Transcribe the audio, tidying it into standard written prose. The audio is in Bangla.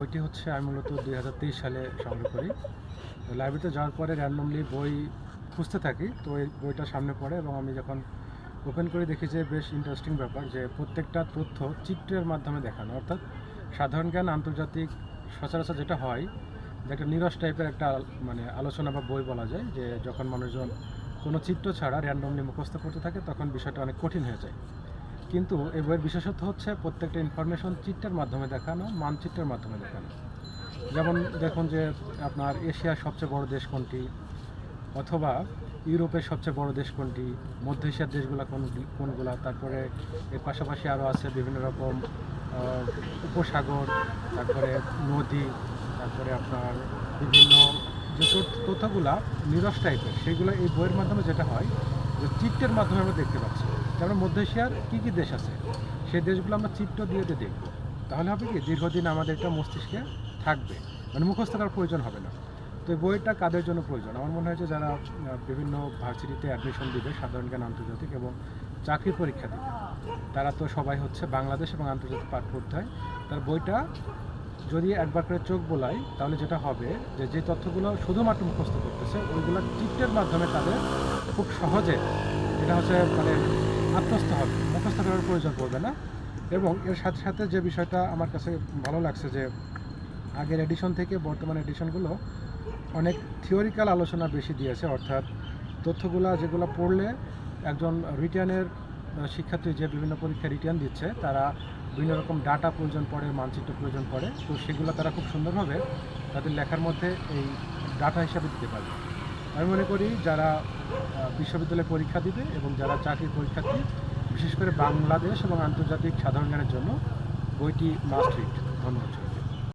বইটি হচ্ছে আমি মূলত 2023 সালে সংগ্রহ করি। লাইব্রেরিতে যাওয়ার পরে র্যান্ডমলি বই খুঁজতে থাকি, তো এই বইটা সামনে পড়ে এবং আমি যখন ওপেন করে দেখি যে বেশ ইন্টারেস্টিং ব্যাপার যে প্রত্যেকটা তথ্য চিত্রের মাধ্যমে দেখানো, অর্থাৎ সাধারণ জ্ঞান আন্তর্জাতিক সচরাচর যেটা হয় যে একটা নিরস টাইপের একটা আলোচনা বা বই বলা যায়, যে যখন মানুষজন কোনো চিত্র ছাড়া র্যান্ডমলি মুখস্থ করতে থাকে তখন বিষয়টা অনেক কঠিন হয়ে যায়। কিন্তু এই বইয়ের বিশেষত্ব হচ্ছে প্রত্যেকটা ইনফরমেশন চিত্রের মাধ্যমে দেখানো, মানচিত্রের মাধ্যমে দেখানো। যেমন দেখুন যে আপনার এশিয়ার সবচেয়ে বড় দেশ কোনটি, অথবা ইউরোপের সবচেয়ে বড় দেশ কোনটি, মধ্য এশিয়ার দেশগুলো কোনগুলা, তারপরে এর পাশাপাশি আরও আছে বিভিন্ন রকম উপসাগর, তারপরে নদী, তারপরে আপনার বিভিন্ন যে তথ্যগুলা নিরস টাইপের, সেইগুলো এই বইয়ের মাধ্যমে যেটা হয় যে চিত্রের মাধ্যমে আমরা দেখতে পাচ্ছি। যেমন মধ্য এশিয়ার কী কী দেশ আছে সেই দেশগুলো আমরা চিত্র দিয়ে দেখব, তাহলে হবে কি দীর্ঘদিন আমাদের এটা মস্তিষ্কে থাকবে, মুখস্থ করার প্রয়োজন হবে না। তো এই বইটা কাদের জন্য প্রয়োজন? আমার মনে হয় যে যারা বিভিন্ন ভার্সিটিতে অ্যাডমিশন দিবে, সাধারণ জ্ঞান আন্তর্জাতিক এবং চাকরির পরীক্ষা দিবে, তারা তো সবাই হচ্ছে বাংলাদেশ এবং আন্তর্জাতিক পাঠ পড়তে হয়। তার বইটা যদি একবার করে চোখ বোলাই, তাহলে যেটা হবে যে তথ্যগুলো শুধুমাত্র মুখস্থ করতেছে, ওইগুলো চিত্রের মাধ্যমে তাদের খুব সহজে এটা হচ্ছে আত্মস্থ হবে, মুখস্থ করার প্রয়োজন পড়বে না। এবং এর সাথে সাথে যে বিষয়টা আমার কাছে ভালো লাগছে যে আগের এডিশন থেকে বর্তমান এডিশনগুলো অনেক থিওরিক্যাল আলোচনা বেশি দিয়েছে, অর্থাৎ তথ্যগুলো যেগুলো পড়লে একজন রিটার্নের শিক্ষার্থী যে বিভিন্ন পরীক্ষা রিটার্ন দিচ্ছে, তারা বিভিন্ন রকম ডাটা প্রয়োজন পড়ে, মানচিত্র প্রয়োজন পড়ে, তো সেগুলো তারা খুব সুন্দরভাবে তাদের লেখার মধ্যে এই ডাটা হিসাবে দিতে পারবে। আমি মনে করি যারা বিশ্ববিদ্যালয়ে পরীক্ষা দিবে এবং যারা চাকরির পরীক্ষার্থী, বিশেষ করে বাংলাদেশ এবং আন্তর্জাতিক সাধারণ জ্ঞানের জন্য বইটি মাস্ট রিড। ধন্যবাদ।